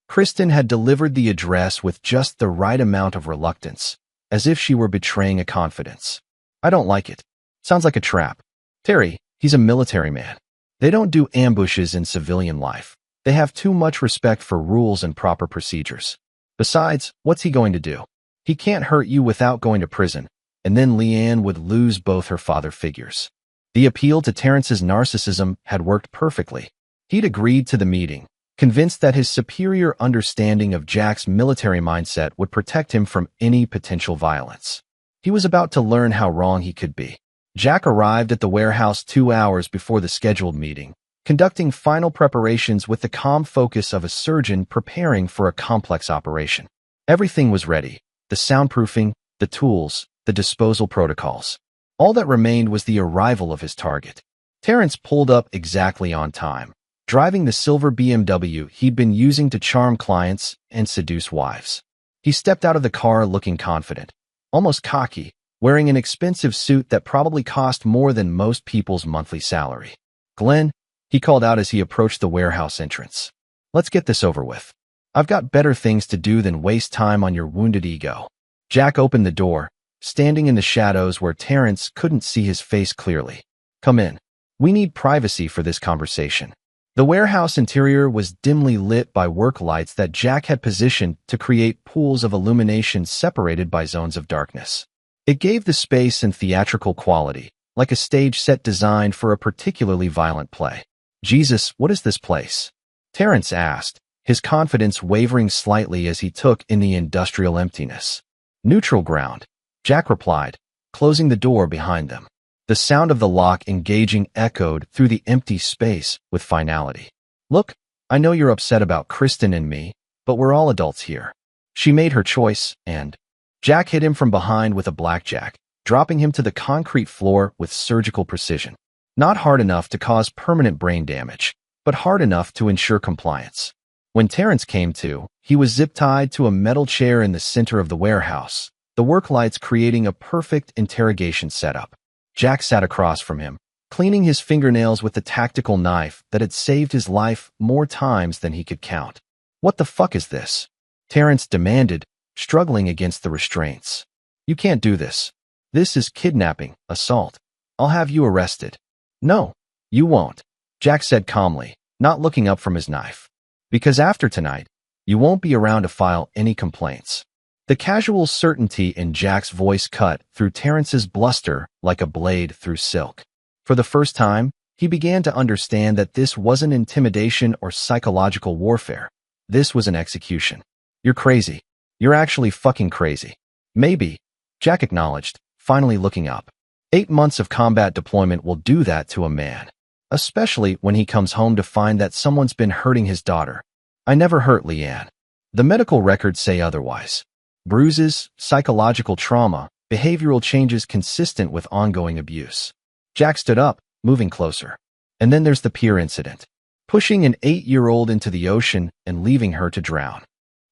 Kristen had delivered the address with just the right amount of reluctance, as if she were betraying a confidence. I don't like it. Sounds like a trap. Terry, he's a military man. They don't do ambushes in civilian life. They have too much respect for rules and proper procedures. Besides, what's he going to do? He can't hurt you without going to prison, and then Leanne would lose both her father figures. The appeal to Terrence's narcissism had worked perfectly. He'd agreed to the meeting, convinced that his superior understanding of Jack's military mindset would protect him from any potential violence. He was about to learn how wrong he could be. Jack arrived at the warehouse 2 hours before the scheduled meeting, conducting final preparations with the calm focus of a surgeon preparing for a complex operation. Everything was ready: the soundproofing, the tools, the disposal protocols. All that remained was the arrival of his target. Terrence pulled up exactly on time, driving the silver BMW he'd been using to charm clients and seduce wives. He stepped out of the car looking confident, almost cocky, wearing an expensive suit that probably cost more than most people's monthly salary. "Glenn," he called out as he approached the warehouse entrance. "Let's get this over with. I've got better things to do than waste time on your wounded ego." Jack opened the door, standing in the shadows where Terrence couldn't see his face clearly. "Come in. We need privacy for this conversation." The warehouse interior was dimly lit by work lights that Jack had positioned to create pools of illumination separated by zones of darkness. It gave the space an theatrical quality, like a stage set designed for a particularly violent play. "Jesus, what is this place?" Terrence asked, his confidence wavering slightly as he took in the industrial emptiness. "Neutral ground," Jack replied, closing the door behind them. The sound of the lock engaging echoed through the empty space with finality. "Look, I know you're upset about Kristen and me, but we're all adults here. She made her choice, and—" Jack hit him from behind with a blackjack, dropping him to the concrete floor with surgical precision. Not hard enough to cause permanent brain damage, but hard enough to ensure compliance. When Terrence came to, he was zip-tied to a metal chair in the center of the warehouse, the work lights creating a perfect interrogation setup. Jack sat across from him, cleaning his fingernails with the tactical knife that had saved his life more times than he could count. "What the fuck is this?" Terrence demanded, struggling against the restraints. "You can't do this. This is kidnapping, assault. I'll have you arrested." "No, you won't," Jack said calmly, not looking up from his knife. "Because after tonight, you won't be around to file any complaints." The casual certainty in Jack's voice cut through Terrence's bluster like a blade through silk. For the first time, he began to understand that this wasn't intimidation or psychological warfare. This was an execution. "You're crazy. You're actually fucking crazy." "Maybe," Jack acknowledged, finally looking up. 8 months of combat deployment will do that to a man, especially when he comes home to find that someone's been hurting his daughter. "I never hurt Leanne. The medical records say otherwise. Bruises, psychological trauma, behavioral changes consistent with ongoing abuse." Jack stood up, moving closer. "And then there's the pier incident. Pushing an 8-year-old into the ocean and leaving her to drown.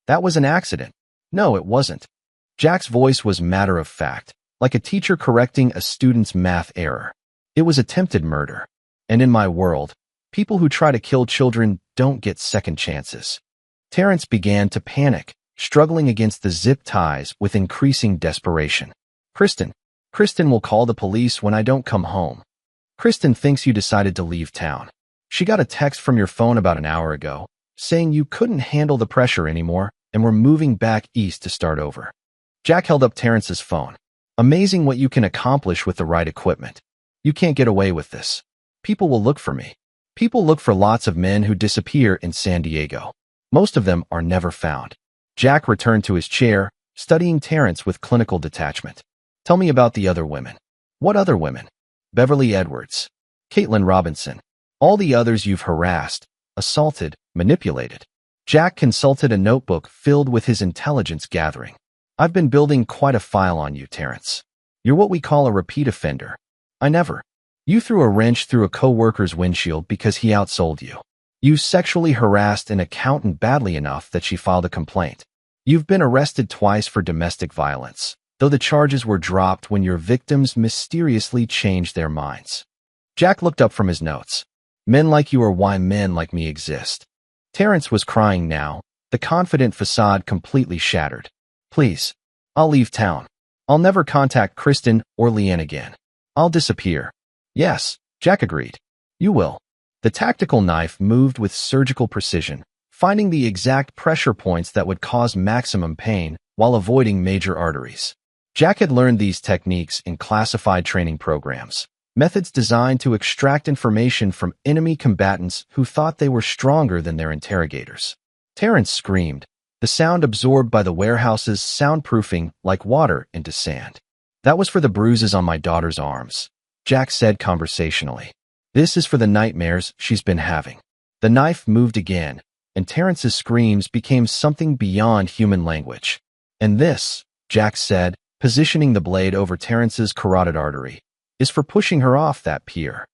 That was an accident." "No, it wasn't." Jack's voice was matter of fact, like a teacher correcting a student's math error. "It was attempted murder. And in my world, people who try to kill children don't get second chances." Terrence began to panic, struggling against the zip ties with increasing desperation. Kristen will call the police when I don't come home. Kristen thinks you decided to leave town. She got a text from your phone about an hour ago, saying you couldn't handle the pressure anymore and were moving back east to start over." Jack held up Terrence's phone. "Amazing what you can accomplish with the right equipment. You can't get away with this. People will look for me. People look for lots of men who disappear in San Diego. Most of them are never found." Jack returned to his chair, studying Terrence with clinical detachment. "Tell me about the other women." "What other women?" "Beverly Edwards, Caitlin Robinson, all the others you've harassed, assaulted, manipulated." Jack consulted a notebook filled with his intelligence gathering. "I've been building quite a file on you, Terrence. You're what we call a repeat offender. I never. You threw a wrench through a coworker's windshield because he outsold you. You sexually harassed an accountant badly enough that she filed a complaint. You've been arrested twice for domestic violence, though the charges were dropped when your victims mysteriously changed their minds." Jack looked up from his notes. "Men like you are why men like me exist." Terrence was crying now, the confident facade completely shattered. "Please, I'll leave town. I'll never contact Kristen or Leanne again. I'll disappear." "Yes," Jack agreed. "You will." The tactical knife moved with surgical precision, finding the exact pressure points that would cause maximum pain while avoiding major arteries. Jack had learned these techniques in classified training programs, methods designed to extract information from enemy combatants who thought they were stronger than their interrogators. Terrence screamed, the sound absorbed by the warehouse's soundproofing like water into sand. That was for the bruises on my daughter's arms, Jack said conversationally. This is for the nightmares she's been having. The knife moved again, and Terrence's screams became something beyond human language. And this, Jack said, positioning the blade over Terrence's carotid artery, is for pushing her off that pier.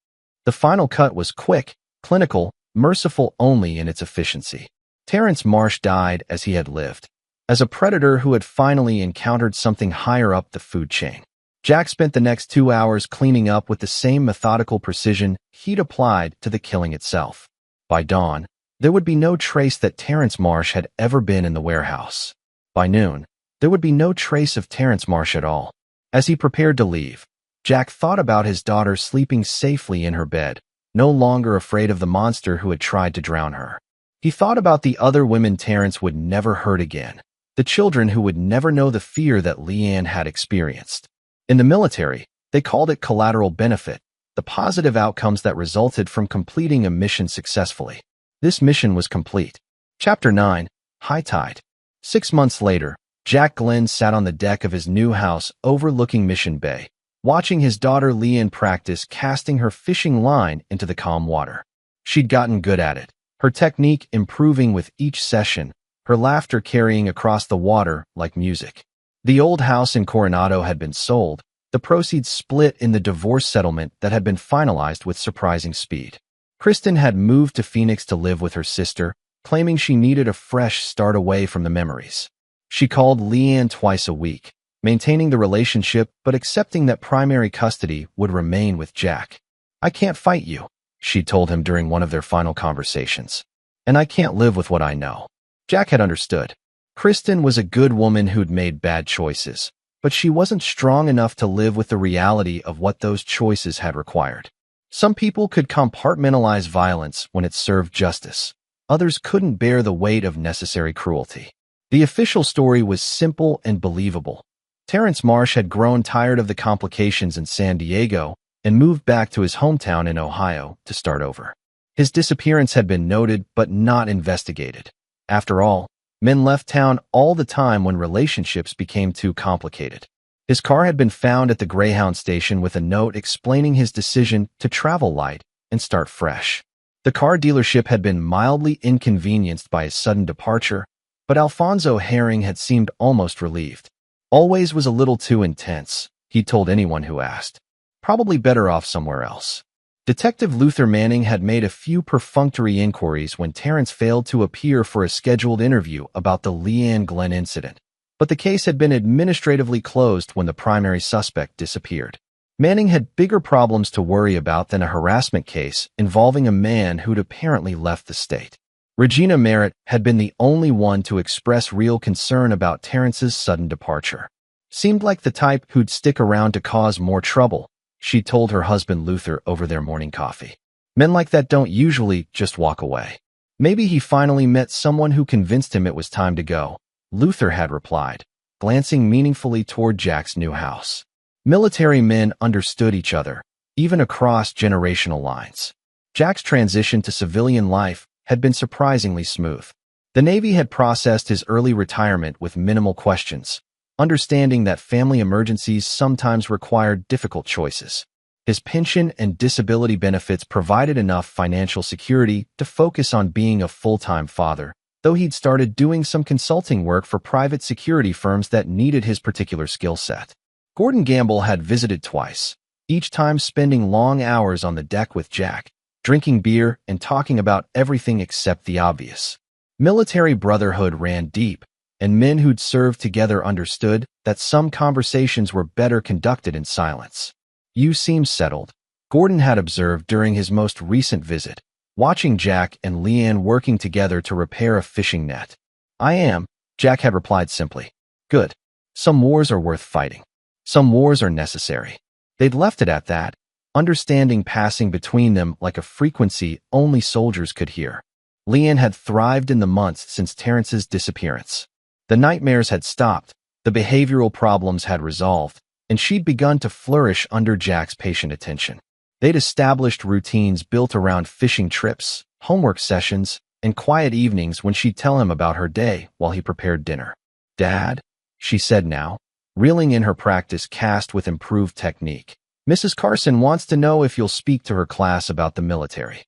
The final cut was quick, clinical, merciful only in its efficiency. Terrence Marsh died as he had lived, as a predator who had finally encountered something higher up the food chain. Jack spent the next 2 hours cleaning up with the same methodical precision he'd applied to the killing itself. By dawn, there would be no trace that Terrence Marsh had ever been in the warehouse. By noon, there would be no trace of Terrence Marsh at all. As he prepared to leave, Jack thought about his daughter sleeping safely in her bed, no longer afraid of the monster who had tried to drown her. He thought about the other women Terrence would never hurt again, the children who would never know the fear that Leanne had experienced. In the military, they called it collateral benefit, the positive outcomes that resulted from completing a mission successfully. This mission was complete. Chapter 9, High Tide. 6 months later, Jack Glenn sat on the deck of his new house overlooking Mission Bay, watching his daughter Leanne practice casting her fishing line into the calm water. She'd gotten good at it, her technique improving with each session, her laughter carrying across the water like music. The old house in Coronado had been sold, the proceeds split in the divorce settlement that had been finalized with surprising speed. Kristen had moved to Phoenix to live with her sister, claiming she needed a fresh start away from the memories. She called Leanne twice a week, maintaining the relationship but accepting that primary custody would remain with Jack. I can't fight you, she told him during one of their final conversations. And I can't live with what I know. Jack had understood. Kristen was a good woman who'd made bad choices, but she wasn't strong enough to live with the reality of what those choices had required. Some people could compartmentalize violence when it served justice. Others couldn't bear the weight of necessary cruelty. The official story was simple and believable. Terrence Marsh had grown tired of the complications in San Diego and moved back to his hometown in Ohio to start over. His disappearance had been noted but not investigated. After all, men left town all the time when relationships became too complicated. His car had been found at the Greyhound station with a note explaining his decision to travel light and start fresh. The car dealership had been mildly inconvenienced by his sudden departure, but Alfonso Herring had seemed almost relieved. Always was a little too intense, he told anyone who asked. Probably better off somewhere else. Detective Luther Manning had made a few perfunctory inquiries when Terrence failed to appear for a scheduled interview about the Leanne Glenn incident, but the case had been administratively closed when the primary suspect disappeared. Manning had bigger problems to worry about than a harassment case involving a man who'd apparently left the state. Regina Merritt had been the only one to express real concern about Terrence's sudden departure. Seemed like the type who'd stick around to cause more trouble, she told her husband Luther over their morning coffee. Men like that don't usually just walk away. Maybe he finally met someone who convinced him it was time to go, Luther had replied, glancing meaningfully toward Jack's new house. Military men understood each other, even across generational lines. Jack's transition to civilian life had been surprisingly smooth. The Navy had processed his early retirement with minimal questions, understanding that family emergencies sometimes required difficult choices. His pension and disability benefits provided enough financial security to focus on being a full-time father, though he'd started doing some consulting work for private security firms that needed his particular skill set. Gordon Gamble had visited twice, each time spending long hours on the deck with Jack, drinking beer and talking about everything except the obvious. Military brotherhood ran deep, and men who'd served together understood that some conversations were better conducted in silence. You seem settled, Gordon had observed during his most recent visit, watching Jack and Leanne working together to repair a fishing net. I am, Jack had replied simply. Good. Some wars are worth fighting. Some wars are necessary. They'd left it at that, understanding passing between them like a frequency only soldiers could hear. Leanne had thrived in the months since Terrence's disappearance. The nightmares had stopped, the behavioral problems had resolved, and she'd begun to flourish under Jack's patient attention. They'd established routines built around fishing trips, homework sessions, and quiet evenings when she'd tell him about her day while he prepared dinner. "Dad," she said now, reeling in her practice cast with improved technique. "Mrs. Carson wants to know if you'll speak to her class about the military."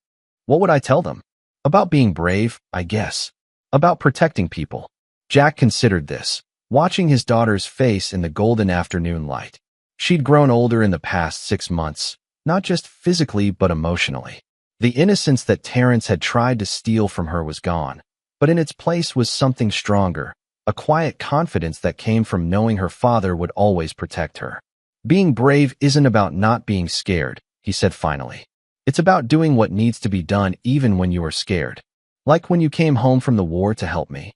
"What would I tell them?" "About being brave, I guess. About protecting people." Jack considered this, watching his daughter's face in the golden afternoon light. She'd grown older in the past 6 months, not just physically but emotionally. The innocence that Terrence had tried to steal from her was gone, but in its place was something stronger, a quiet confidence that came from knowing her father would always protect her. "Being brave isn't about not being scared," he said finally. "It's about doing what needs to be done even when you are scared. Like when you came home from the war to help me."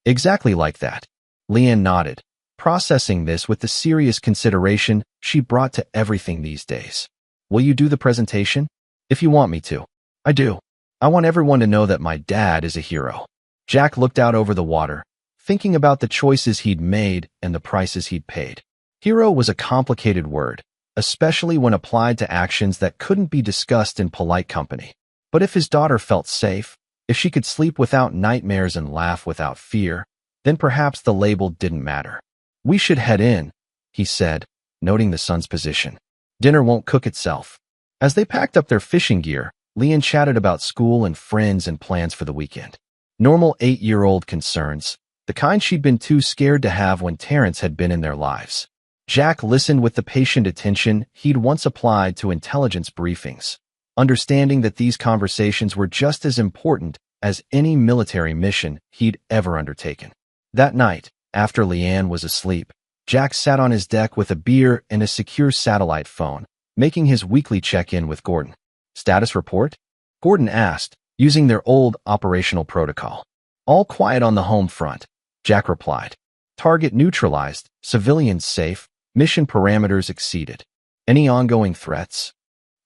"Exactly like that." Leanne nodded, processing this with the serious consideration she brought to everything these days. "Will you do the presentation?" "If you want me to." "I do. I want everyone to know that my dad is a hero." Jack looked out over the water, thinking about the choices he'd made and the prices he'd paid. Hero was a complicated word, especially when applied to actions that couldn't be discussed in polite company. But if his daughter felt safe, if she could sleep without nightmares and laugh without fear, then perhaps the label didn't matter. "We should head in," he said, noting the sun's position. "Dinner won't cook itself." As they packed up their fishing gear, Leanne chatted about school and friends and plans for the weekend. Normal 8-year-old concerns, the kind she'd been too scared to have when Terrence had been in their lives. Jack listened with the patient attention he'd once applied to intelligence briefings, understanding that these conversations were just as important as any military mission he'd ever undertaken. That night, after Leanne was asleep, Jack sat on his deck with a beer and a secure satellite phone, making his weekly check-in with Gordon. "Status report?" Gordon asked, using their old operational protocol. "All quiet on the home front," Jack replied. "Target neutralized, civilians safe, mission parameters exceeded. Any ongoing threats?"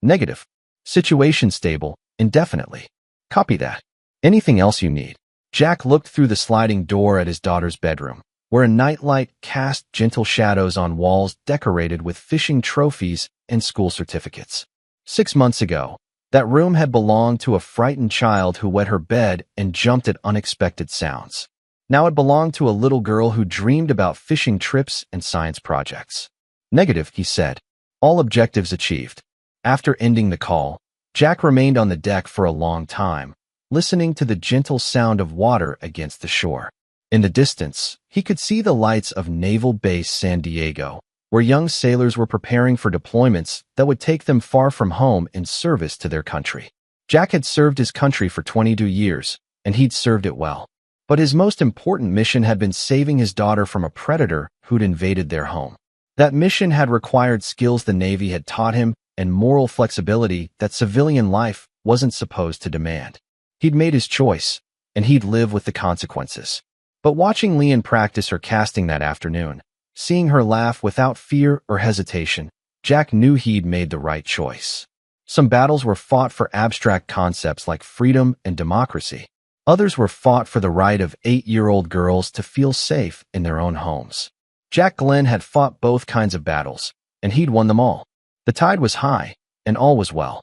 "Negative. Situation stable, indefinitely." "Copy that. Anything else you need?" Jack looked through the sliding door at his daughter's bedroom, where a nightlight cast gentle shadows on walls decorated with fishing trophies and school certificates. 6 months ago, that room had belonged to a frightened child who wet her bed and jumped at unexpected sounds. Now it belonged to a little girl who dreamed about fishing trips and science projects. "Negative," he said. "All objectives achieved." After ending the call, Jack remained on the deck for a long time, listening to the gentle sound of water against the shore. In the distance, he could see the lights of Naval Base San Diego, where young sailors were preparing for deployments that would take them far from home in service to their country. Jack had served his country for 22 years, and he'd served it well. But his most important mission had been saving his daughter from a predator who'd invaded their home. That mission had required skills the Navy had taught him and moral flexibility that civilian life wasn't supposed to demand. He'd made his choice, and he'd live with the consequences. But watching Leanne practice her casting that afternoon, seeing her laugh without fear or hesitation, Jack knew he'd made the right choice. Some battles were fought for abstract concepts like freedom and democracy. Others were fought for the right of 8-year-old girls to feel safe in their own homes. Jack Glenn had fought both kinds of battles, and he'd won them all. The tide was high, and all was well.